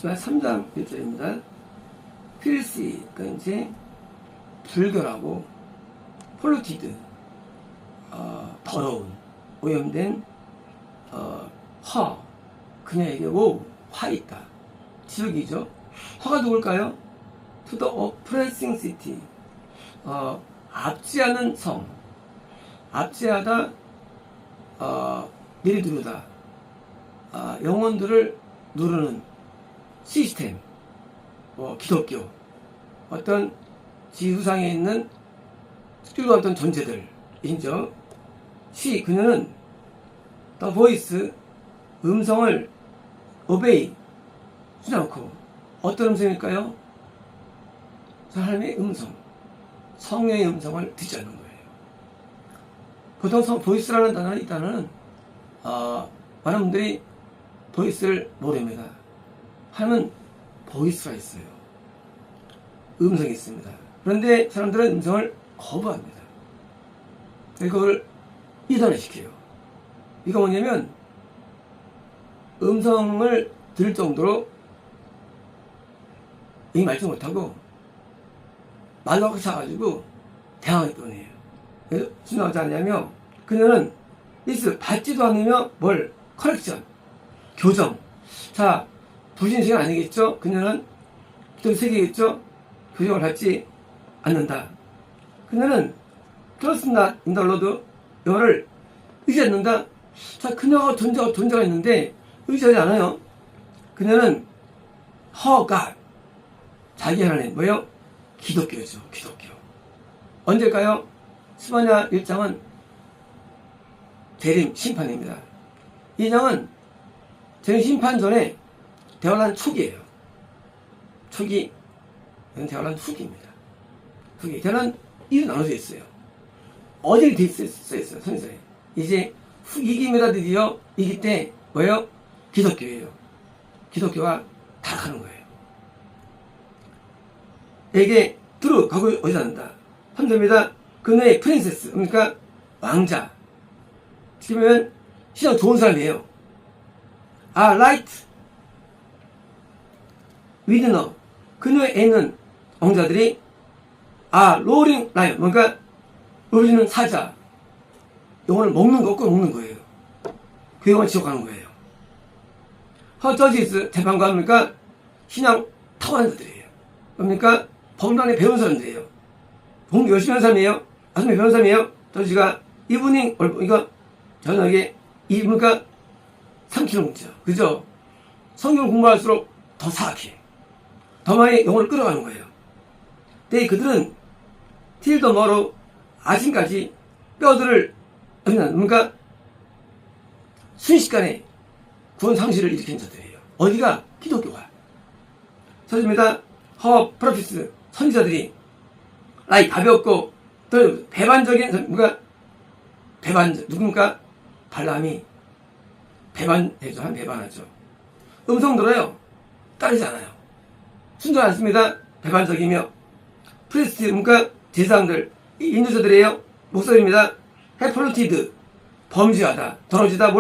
10장 3장 1절입니다. 필시, 그러니까 이제 불결하고 폴루티드, 더러운, 오염된 화, 그녀에게 화 있다. 지옥이죠. 화가 누굴까요? To the oppressing city, 압제하는 성, 압제하다, 내리두르다, 영혼들을 누르는 시스템, 기독교, 어떤 지구상에 있는 특별한 어떤 존재들이죠. 그녀는 the voice, 음성을 obey, 하지 않고, 어떤 음성일까요? 하나님의 음성, 성령의 음성을 듣지 않는 거예요. 보통 보이스라는 단어는, 이 단어는 많은 분들이 보이스를 모릅니다. 하나님은 보이스가 있어요. 음성이 있습니다. 그런데 사람들은 음성을 거부합니다. 그걸 이단화시켜요. 이거 뭐냐면 음성을 들을 정도로 이 말도 못하고 말로 차가지고 대항하기 때문이에요. 그래서 순종하지 않냐며 그녀는 받지도 않으며 커렉션, 교정. 자, 불신식은 아니겠죠? 그녀는 또 세계겠죠? 교정을 받지 않는다. 그녀는 trust not in the Lord, 영어를 의지하지 않는다. 자, 그녀가 존재가 있는데 의지하지 않아요. 그녀는 her God, 자기 하나님, 기독교죠. 기독교. 언제일까요? 스바냐 1장은 대림, 심판입니다. 2장은 재림 심판 전에 대환란 초기예요. 초기, 대환란 후기입니다. 후기. 대환란 이유 나눠져 있어요. 어딜 돼 있어요, 선서에. 이제 이깁니다. 드디어 이길 때 기독교예요. 기독교가 타락하는 거예요. 에게 가고 어디 산다. 3절입니다. 그녀의 프린세스, 그러니까 왕자. 지금은 신앙 좋은 사람이에요. 라이트 위드너, 그녀의 애는 왕자들이 로링 라이언, 그러니까 울리는 사자, 영혼을 먹는 거, 꼭 먹는 거예요. 그 영혼을 지옥 가는 거예요. 저지스, 재판관, 그러니까 신앙 탁월한 자들이에요. 그러니까 법문안에 배운 사람들이에요. 공부 열심히 하는 사람이에요. 아침에 배운 사람이에요. 저지가 이분이 이거 저녁에 그러니까 삼키는 문자, 그죠? 성경을 공부할수록 더 사악해. 더 많이 영혼을 끌어가는 거예요. 근데 그들은 till tomorrow, 아침까지 뼈들을, 그러니까 순식간에 구원 상실을 일으킨 자들이에요. 어디가? 기독교가. 저입니다. 허 프로피스, 선지자들이 가볍고 또 배반적인, 누굽니까? 발람이 배반하죠. 음성 들어요. 따르지 않아요. 순종 않습니다. 배반적이며. 프리스트, 그러니까 제사장들, 인도자들이에요. 목사입니다. 해폴루티드, 범죄하다, 더러지다,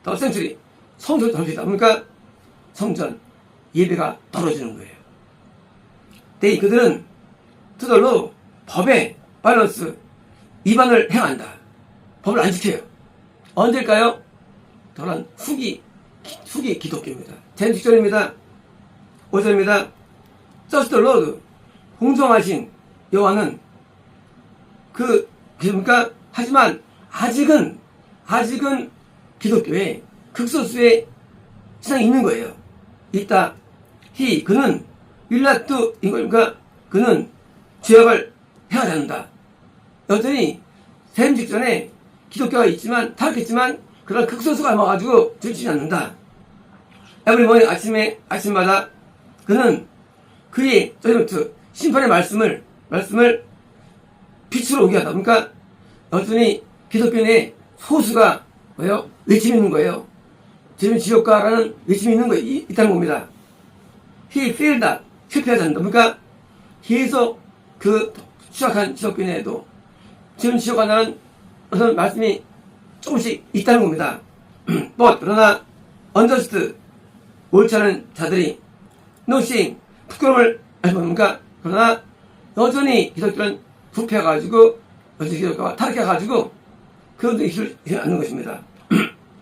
더 센츄리, 성전 더러지다. 그러니까 성전, 예배가 떨어지는 거예요. 근데 그들은 투덜로 법의 밸런스, 위반을 행한다. 법을 안 지켜요. 언제일까요? 더러운 후기 기독교입니다. 제 직전입니다. 5절입니다. Just the Lord, 공정하신 여호와는 그러니까 하지만 아직은 기독교에 극소수의 신앙이 있는 거예요. 있다. 그는 윌라뚜, 그러니까 그는 죄악을 행하지 않는다. 여전히 샘 직전에 기독교가 있지만 타락했지만 그런 극소수가 남아가지고 들키지 않는다. 에브리모닝, 아침마다 그는 그의 저지먼트, 심판의 말씀을 빛으로 오게 하다. 그러니까 여전히 기독교인의 소수가 외침이 있는 거예요. 지금 지옥가라는 외침이 있는 거예요. 있다는 겁니다. He failed that, 실패하지 않는다. 그러니까 계속 취약한 기독교인에도 지금 지옥 간다는 어떤 말씀이 조금씩 있다는 겁니다. 그러나 unjust, 옳지 않은 자들이 노싱, 부끄러움을 알지 못합니까? 그러나 여전히 기독교는 부패해가지고 여전히 기독교가 타락해가지고 그것도 이길 않는 것입니다.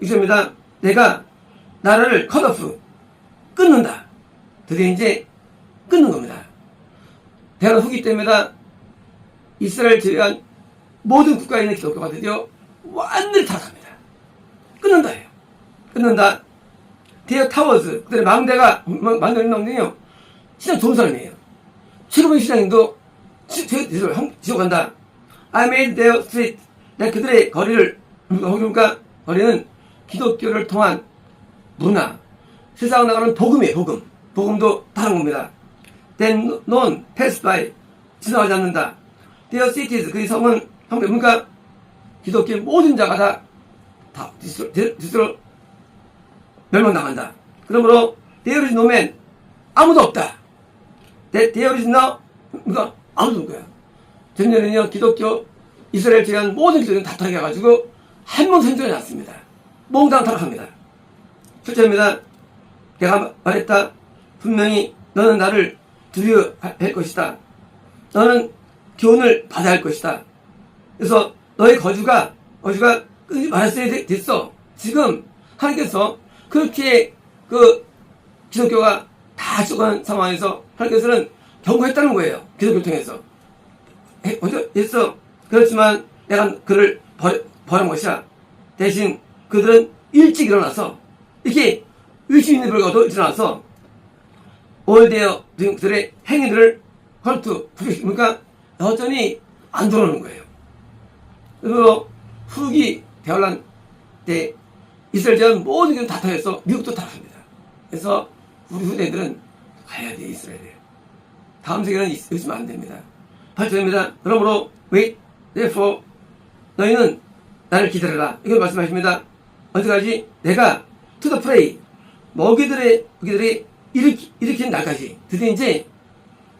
이십니다. 내가 나라를 컷오프 끊는다. 드디어 이제 끊는 겁니다. 대한 후기 때문에 이스라엘 제외한 모든 국가에 있는 기독교가 드디어 완전히 타락합니다. 끊는다예요. 끊는다. 데어 타워즈, 그들의 망대는 놈들이요. 신앙 좋은 사람이에요. 최고의 신앙인도 지옥한다. I made their street. 내가 그들의 거리를, 그러니까 거리는 기독교를 통한 문화, 세상에 나가는 복음이에요, 복음. 복음도 다른 겁니다. Then none pass by. 지나가지 않는다. Their cities, 그 성은, 그러니까 기독교의 모든 자가 다 스스로 멸망당한다. 그러므로 there is no man, 아무도 없다. there is no, 그러니까 아무도 없는 거야. 전년에는요, 기독교, 이스라엘 제외한 모든 기독교는 다 타락해가지고 한 명 생존이 났습니다. 몽땅 타락합니다. 실제입니다. 내가 말했다. 분명히 너는 나를 두려워할 것이다. 너는 교훈을 받아야 할 것이다. 그래서 너의 거주가 끊지 말았어야 됐어. 지금 하나님께서 그렇게 그 기독교가 다 죽어가는 상황에서 하나님께서는 경고했다는 거예요. 기독교를 통해서. 했어. 그렇지만 내가 그를 버린 것이야. 대신 그들은 일찍 일어나서 이렇게 의심 있는 불과도 일어나서 올데어 그들의 행위들을 헐투 그러니까 여전히 안 들어오는 거예요. 그리고 후기 대환란 때 이스라엘 제한 모든 게 다 타해서 미국도 타락합니다. 그래서 우리 후대들은 가야 돼. 이스라엘에. 다음 세계는 있으면 안 됩니다. 8절입니다. 그러므로 wait therefore 너희는 나를 기다려라. 이걸 말씀하십니다. 언제까지? 내가 to the prey 먹이들이 일으킨 날까지 드디어 이제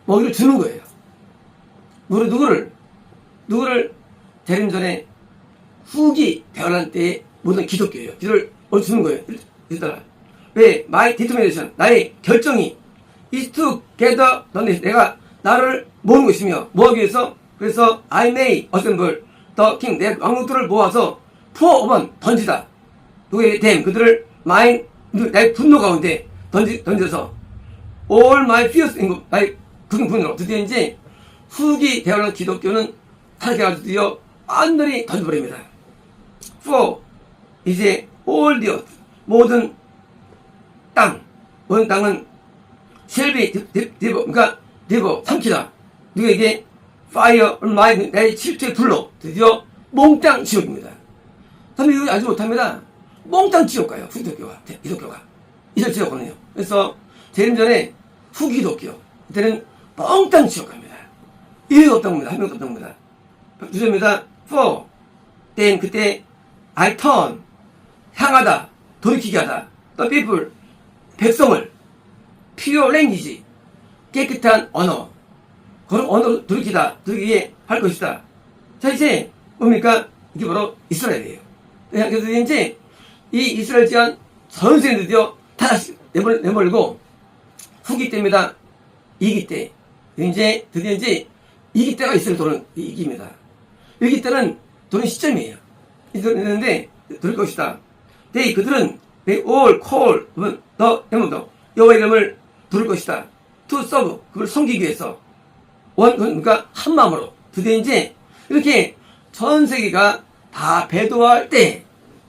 먹이를 주는 거예요. 누구를 재림 전에 후기 대환란 때의 모든 기독교예요. 기도를 주는 거예요. 일단 왜? My determination 나의 결정이 is to gather 너네 내가 나를 모으는 것이며 뭐하기 위해서 그래서 I may assemble the king 내 왕국들을 모아서 pour upon 던지다. 누구에게 them 그들을 mine 나의 분노 가운데 던져서 all my fears 나의 분노로 드디어 이제 후기 대환란 기독교는 타락해가지고 드디어 완전히 던져버립니다. for 이제 all the earth 모든 땅은 shall be 그러니까 삼키다. 누구에게 fire my 나의 질투의 불로 드디어 몽땅 지옥입니다. 사람들이 이거 알지 못합니다. 몽땅 지옥 가요. 기독교가 이절 지옥거든요. 그래서 재림 전에 후기독교 그때는 몽땅 지옥 갑니다. 이유가 없다고 합니다. 한 명도 없다고 합니다. 주제입니다. for then 그때 I turn 향하다 돌이키게 하다 the people 백성을 pure language 깨끗한 언어 그런 언어로 돌이키게 할 것이다. 자 이제 뭡니까? 이게 바로 이스라엘이에요. 그래서 이제 이 이스라엘 지한 전 세계 드디어 다시 내몰고 후기 때입니다. 이기 때 이제 드디어 이제 이기 때가 이스라엘 도는 이기입니다. 이기 때는 도는 시점이에요. 이랬는데 들을 것이다. 그들은 they all call the 여호와 이름을 부를 것이다. to serve 그걸 섬기기 위해서 그러니까 한 마음으로 드디어 이제 이렇게 전 세계가 다 배도할 때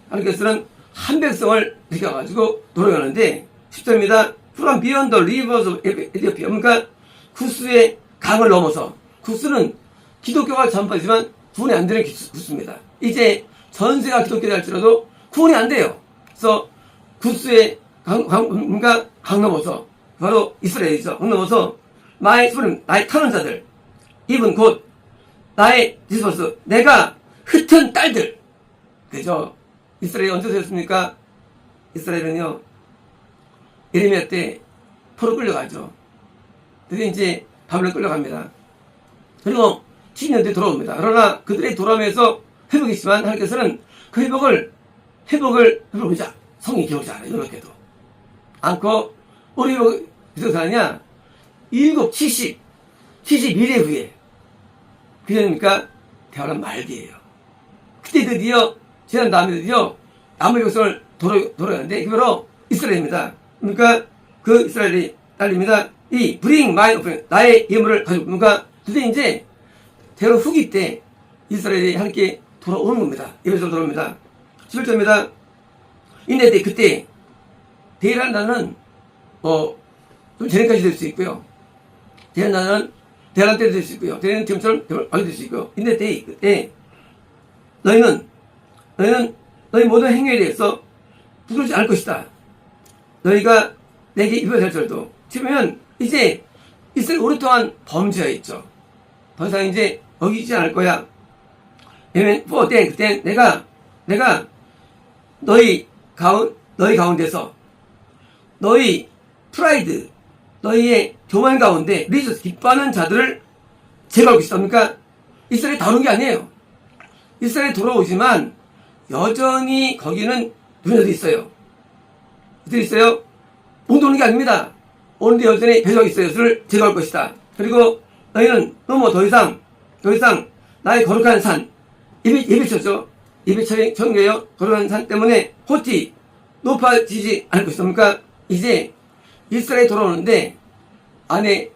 하나님께서는 한 백성을 일으켜가지고 돌아가는데 10절입니다. From beyond the rivers of Ethiopia 그러니까 구스의 강을 넘어서 구스는 기독교가 전파지만 구원이 안 되는 구스입니다. 이제 전 세계가 기독교를 할지라도 구원이 안 돼요. 그래서 구스의 그러니까 강 넘어서 바로 이스라엘이죠. 강 넘어서 나의 타는 자들 이분 곧 나의 디스버스 내가 흩은 딸들 그죠? 이스라엘이 언제 되었습니까? 이스라엘은요 예레미야 때 포로 끌려가죠. 그래서 이제 바벨론 끌려갑니다. 그리고 70년 뒤에 돌아옵니다. 그러나 그들의 돌아오면서 회복이 있지만 하나님께서는 그 회복을 보자 성이 기억하지 않아요. 이렇게도 않고 우리 그래서 하냐? 71회 후에. 그러니까 대화란 말기예요. 그때 드디어, 지난 다음에 드디어 남의 백성을 돌아가는데, 그게 바로 이스라엘입니다. 그러니까 그 이스라엘이 딸립니다. 이 bring my offering, 나의 예물을 가지고, 그러니까 그때 이제 대로 후기 때 이스라엘이 함께 돌아오는 겁니다. 예배소로 돌아옵니다. 11절입니다. 인데 그때 대란 나는 좀 전에까지 될 수 있고요. 대란 나는 대란 때도 될 수 있고요. 대란 지금처럼 많이 될 수 있고요. 인데 그때 너희 모든 행위에 대해서 부끄럽지 않을 것이다. 너희가 내게 입을 살절도 치면 이제 이스라엘 오랫동안 범죄하였죠. 더 이상 이제 어기지 않을 거야. 왜냐면 그때 내가 너희 가운데서 너희 프라이드, 너희의 교만 가운데 리저스 기뻐하는 자들을 제거할 것이다. 그러니까 이스라엘이 다룬 게 아니에요. 이스라엘에 돌아오지만 여전히 거기는 누군가들이 있어요. 어떻게 있어요? 못 오는 게 아닙니다. 오는데 여전히 배석이 있어요. 그를 제거할 것이다. 그리고 너희는 더 이상 나의 거룩한 산, 예배처죠. 예배처예요. 거룩한 산 때문에 호티 높아지지 않을 것이다. 그러니까 이제 이스라엘에 돌아오는데 안에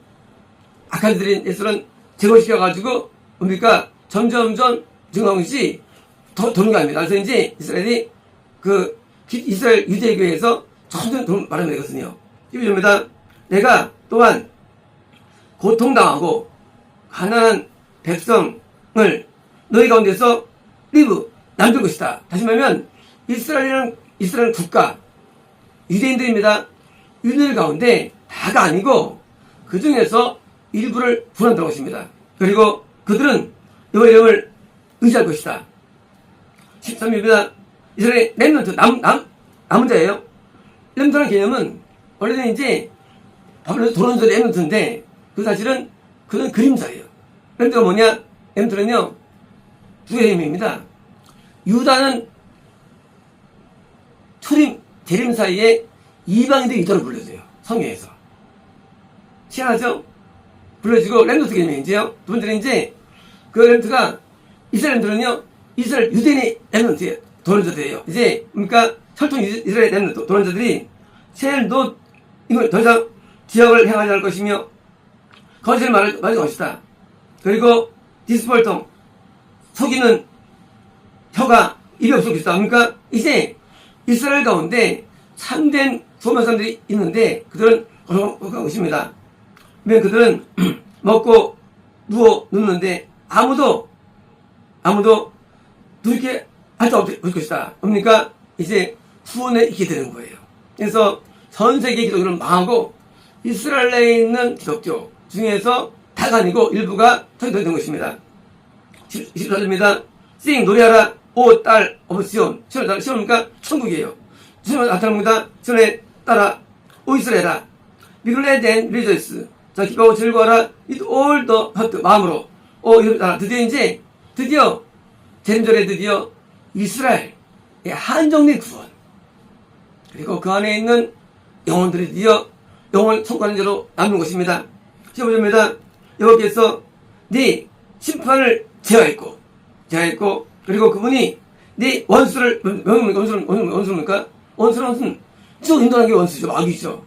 악한 자들인 예수는 제거시켜가지고 뭡니까? 점점 증거한 것이 더 도는 게 아닙니다. 그래서 이제 이스라엘이 이스라엘 유대교회에서 점점 돈 말하면 되거든요. 이겁니다. 내가 또한 고통당하고 가난한 백성을 너희 가운데서 남길 것이다. 다시 말하면 이스라엘은 국가, 유대인들입니다. 유대인들 가운데 다가 아니고 그 중에서 일부를 구원한다는 것입니다. 그리고 그들은 여호와의 이름을 의지할 것이다. 13일입니다. 이스라엘 렘넌트, 남은 자예요. 렘넌트라는 개념은 원래는 이제 바벨론에서 돌아온 자의 렘넌트인데 그 사실은 그는 그림자예요. 렘넌트가 뭐냐? 렘넌트는요 두 개의 의미입니다. 유다는 재림 사이에 이방인들이 이도록 불러줘요. 성경에서. 희한하죠? 불러주고 렘넌트 개념이지요. 두 번째는 이제 그 렘넌트가 이스라엘 렘넌트는요 이스라엘 유대인의 렘넌트예요. 도론자들이에요. 이제 그러니까 혈통 이스라엘 렘넌트 도론자들이 이걸 더 이상 지역을 행하지 않을 것이며 거짓을 말할 것이다. 그리고 디스폴통 속이는 혀가 입이 없을 것이다. 그러니까 이제 이스라엘 가운데 참된 소망 사람들이 있는데 그들은 거룩한 것입니다. 그러면 그들은 먹고 누워 눕는데 아무도 누게 할 수 없을 것이다. 그러니까 이제 후원에 있게 되는 거예요. 그래서 전 세계 기독교는 망하고 이스라엘에 있는 기독교 중에서 다가 아니고 일부가 터져든 것입니다. 24절입니다. 싱 노래하라 오 딸 오브 시온. 시온이니까 천국이에요. 시온 나타납니다. 시온에 따라 오 이스라엘아 be glad and rejoice. 자 기뻐하고 즐거워라 with all the heart 마음으로. 드디어 재림절에 드디어 이스라엘 한정된 구원 그리고 그 안에 있는 영혼들이 드디어 영혼 속하는 자로 남는 것입니다. 15절입니다. 여호와께서 네 심판을 제어했고 그리고 그분이 네 원수를 원수입니까? 원수는 쭉 인도하는 게 원수죠. 마귀죠.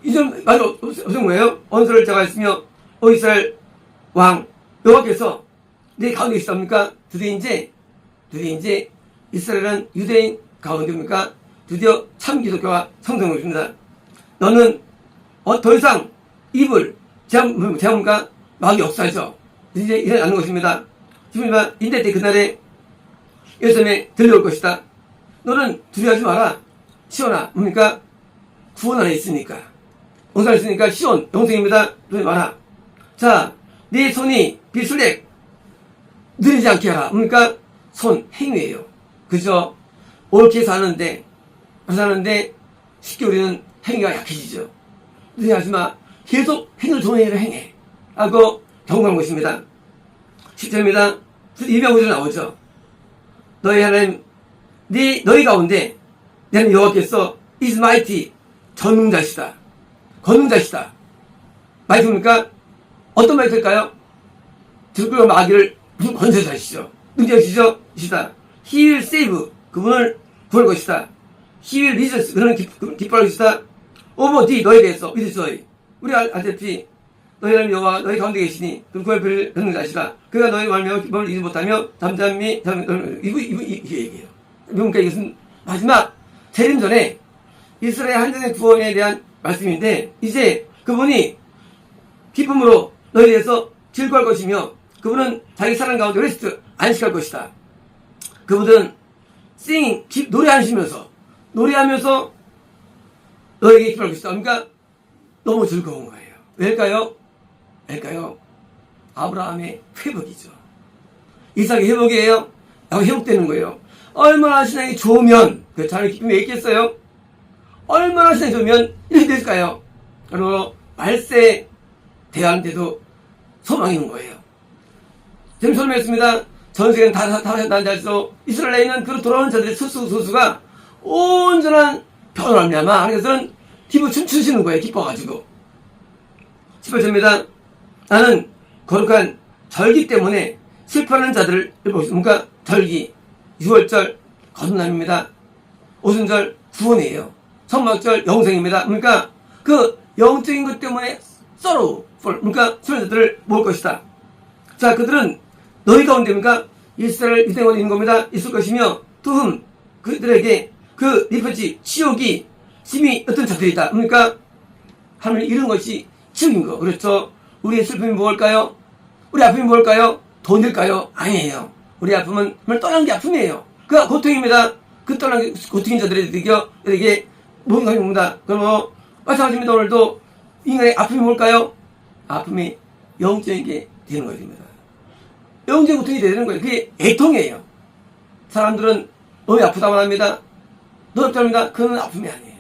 이점 무슨 뭐예요? 원수를 제거했으며 오 이스라엘 왕 여호와께서 네 가운데 있습니까? 드디어 이제 이스라엘은 유대인 가운데입니까? 드디어 참 기독교가 성장하고 있습니다. 너는 더 이상 입을 제한문과 마귀 역사죠. 이제 일어나지 않는 것입니다. 지금이면 인대 때 그날에 예루살렘에 들려올 것이다. 너는 두려워하지 마라. 시온아 뭡니까? 구원 안에 있으니까 영생 안에 있으니까 시온 영생입니다. 두려워하지 마라. 자, 네 손이 비술렉 느리지 않게 하라. 뭡니까? 손 행위예요. 그죠? 옳게 사는데 쉽게 우리는 행위가 약해지죠. 느리지 하지 마. 계속 행위를 좋은 행위를 행해. 하고 경고한 것입니다. 10절입니다. 이명구절 나오죠. 너희 하나님, 너희 가운데 나는 여호와께서 is mighty 전능자시다. 걷는 자시다. 많이 듭니까? 어떤 말이 될까요? 들끓어 마귀를 무슨 권세자시죠. 능력이시죠? 이시다. He will save. 그분을 구할 것이다. He will rejoice. 그는 기뻐할 것이다. over thee. 너에 대해서. with joy. 우리 알다시피 너희는 여호와 너희 가운데 계시니 그는 구할 필요를 받는 자시다. 그가 너희 말며 기쁨을 이루지 못하며 잠잠히 이게 얘기해요. 그러니까 이것은 마지막 재림 전에 이스라엘 한전의 구원에 대한 말씀인데 이제 그분이 기쁨으로 너희에 대해서 즐거워할 것이며 그분은 자기 사랑 가운데 레스트 안식할 것이다. 그분은 노래하시면서 너에게 기뻐할 것이다. 그러니까 너무 즐거운 거예요. 왜일까요? 아브라함의 회복이죠. 이삭의 회복이에요. 회복되는 거예요. 얼마나 신앙이 좋으면 그 자녀의 기쁨이 있겠어요? 얼마나 신앙이 좋으면 이렇게 됐을까요? 바로 말세 대하는데도 소망이 있는 거예요. 지금 설명했습니다. 전 세계는 다 난자에서 이스라엘에 있는 그 돌아오는 자들의 소수가 온전한 변화를 합니다만 하나님께서는 기뻐 춤추시는 거예요. 기뻐가지고 18절입니다. 나는 거룩한 절기 때문에 슬퍼하는 자들을 보겠습니까? 절기 6월절 거듭남입니다. 오순절 구원이에요. 성막절 영생입니다. 그러니까 그 영적인 것 때문에 그러니까 수련자들을 모을 것이다. 자, 그들은 너희 가운데입니까? 이스라엘 유대인이 있는 겁니다. 있을 것이며 그들에게 그 리퍼지 지옥이 심히 어떤 자들이다. 그러니까 하나님을 잃은 것이 지옥인 거. 그렇죠? 우리의 슬픔이 무엇일까요? 우리 아픔이 무엇일까요? 돈일까요? 아니에요. 우리 아픔은 정말 떠난 게 아픔이에요. 그 고통입니다. 그 떠난 고통인 자들에게 모든 것이 옵니다. 그럼 마찬가지입니다. 오늘도 인간의 아픔이 뭘까요? 아픔이 영적인 게 되는 거예요. 영적인 고통이 되는 거예요. 그게 애통이에요. 사람들은 너무 아프다만 합니다. 너무 아프답니다. 그건 아픔이 아니에요.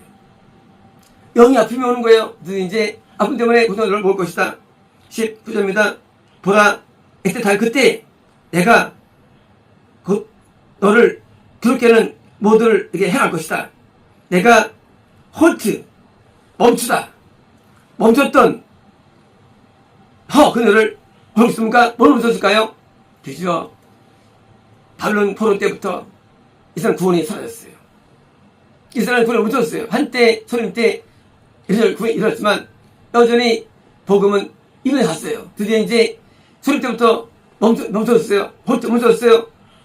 영이 아픔이 오는 거예요. 그래서 이제 아픔 때문에 고통을 모을 것이다. 19절입니다. 보라, 애틋할 그때 내가 너를 그렇게는 모두를 이렇게 행할 것이다. 내가 멈췄던 그녀를 멈췄습니까? 뭘 멈췄을까요? 그죠? 바벨론 포로 때부터 이스라엘 구원이 사라졌어요. 이스라엘 구원이 멈췄어요. 한때 소림 때 이스라엘 구원이 일어났지만 여전히 복음은 이번에 갔어요. 드디어 이제 소림 때부터 멈췄어요.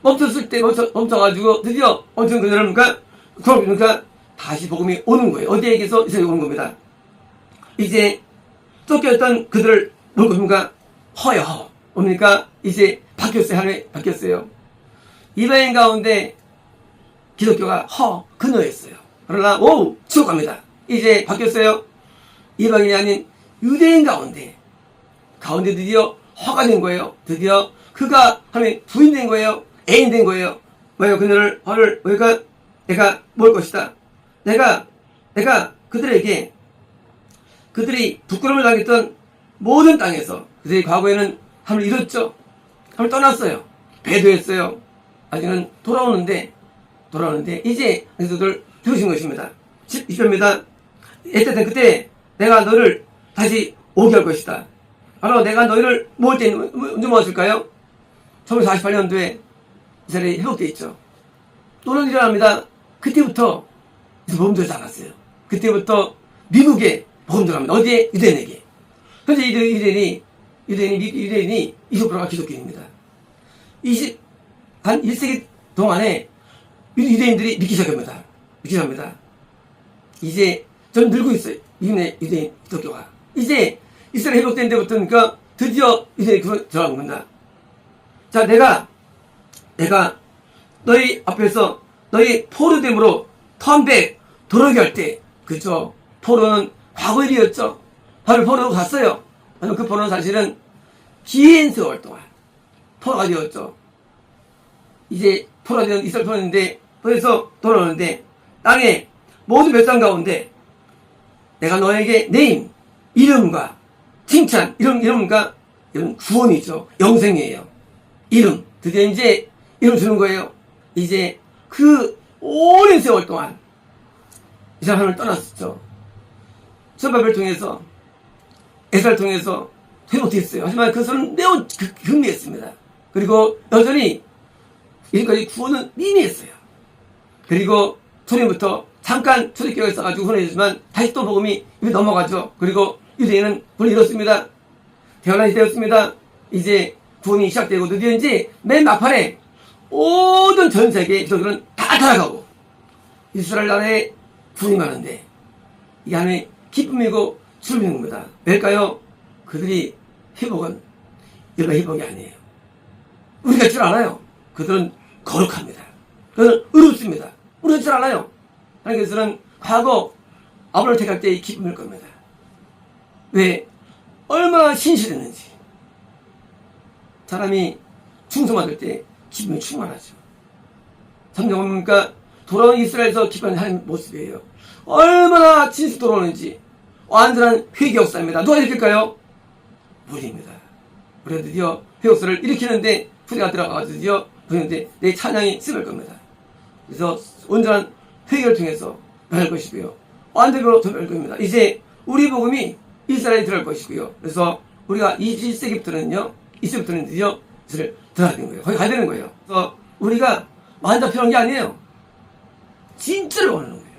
멈췄을 때 멈춰가지고 드디어 멈춘 그녀를 그러니까 다시 복음이 오는 거예요. 어디에게서 이스라엘이 오는 겁니다. 이제 쫓겨있던 그들을 뭘 것입니까? 허요. 뭡니까? 이제 바뀌었어요. 하나님 바뀌었어요. 이방인 가운데 기독교가 그녀였어요. 그러나 지옥 갑니다. 이제 바뀌었어요. 이방인이 아닌 유대인 가운데 드디어 허가 된 거예요. 드디어 그가 하나님 부인 된 거예요. 애인 된 거예요. 왜요? 그녀를 내가 모을 것이다. 내가 그들에게 그들이 부끄러움을 당했던 모든 땅에서 그들이 과거에는 하나님을 잃었죠. 하나님을 떠났어요. 배도했어요. 아직은 돌아오는데 이제 그들을 들으신 것입니다. 10절입니다. 애틋한 그때 내가 너를 다시 오게 할 것이다. 바로 내가 너희를 모을 때 언제 모았을까요? 1948년도에 이스라엘이 회복되어 있죠. 또는 일어납니다. 그때부터 복음 들어갔어요. 그때부터 미국에 복음 들어갑니다. 어디에? 유대인에게. 그런데 유대인이 20%가 기독교인입니다. 한 1세기 동안에 유대인들이 믿기 시작합니다. 이제 좀 늘고 있어요. 유대인 기독교가. 이제 이스라엘 회복된 데부터니까 드디어 유대인이 들어간 겁니다. 자, 내가 너희 앞에서 너희 포로됨으로 턴백 돌아오게 할 때, 그죠? 포로는 과거 일이었죠. 바로 포로로 갔어요. 그 포로는 사실은 긴 세월 동안 포로가 되었죠. 이제 포로가 되는 이스라엘 포로인데, 그래서 돌아오는데, 땅에 모든 멸상 가운데 내가 너에게 네임, 이름과 칭찬, 이름과 이런 구원이죠. 영생이에요. 이름. 드디어 이제 이름 주는 거예요. 이제 그 오랜 세월 동안 이 사람 하나님을 떠났었죠. 선발을 통해서 에사를 통해서 회복됐어요. 하지만 그것은 매우 경미했습니다. 그리고 여전히 지금까지 구원은 미미했어요. 그리고 초림부터 잠깐 초대교회가 있어가지고 훈련했지만 다시 또 복음이 넘어가죠. 그리고 유대인은 불을 잃었습니다. 대환란이 되었습니다. 이제 구원이 시작되고 드디어 이제 맨 막판에 모든 전 세계 기독교는 다 타락하고 이스라엘 나라에 구원이 많은데 이 안에 기쁨이고 즐거운 겁니다. 왜일까요? 그들이 회복은 일반 회복이 아니에요. 우리가 줄 알아요. 그들은 거룩합니다. 그들은 의롭습니다. 우리가 줄 알아요. 하나님께서는 과거 아브라함을 택할 때의 기쁨일 겁니다. 왜? 얼마나 신실했는지. 사람이 충성받을 때 기쁨이 충만하죠. 성경은 뭡니까? 돌아온 이스라엘에서 기뻐하는 하나님 모습이에요. 얼마나 진실 돌아오는지 완전한 회개 역사입니다. 누가 일으킬까요? 우리입니다. 우리가 드디어 회개 역사를 일으키는데 후대가 들어가서 드디어 보이는데 내 찬양이 쓰일 겁니다. 그래서 온전한 회개를 통해서 변할 것이고요. 완전히 변할 겁니다. 이제 우리 복음이 이스라엘에 들어갈 것이고요. 그래서 우리가 21세기부터는요, 이세부터는 드디어 이스라엘 들어가야 되는 거예요. 거기 가야 되는 거예요. 그래서 우리가 만자 필요한 게 아니에요. 진짜를 원하는 거예요.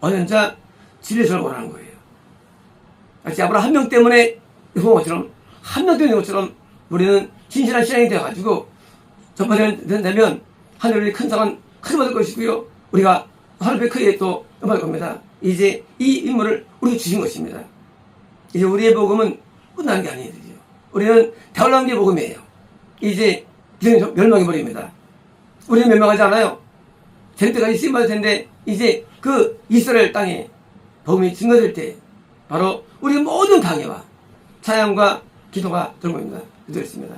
언연자 진리를 원하는 거예요. 마치 아브라함 한 명 때문에 이런 것처럼, 한 명 때문에 것처럼 우리는 진실한 신앙이 되어가지고 전파되면 하늘의 큰 상은 크게 받을 것이고요. 우리가 하늘의 크게 또 받을 겁니다. 이제 이 인물을 우리가 주신 것입니다. 이제 우리의 복음은 끝나는 게 아니에요. 우리는 대환란기의 복음이에요. 이제 기성이 멸망해버립니다. 우리는 멸망하지 않아요. 될 때까지 쓰임받을 텐데 이제 그 이스라엘 땅에 복음이 증거될 때 바로 우리 모든 강해와 찬양과 기도가 들어옵니다. 기도했습니다.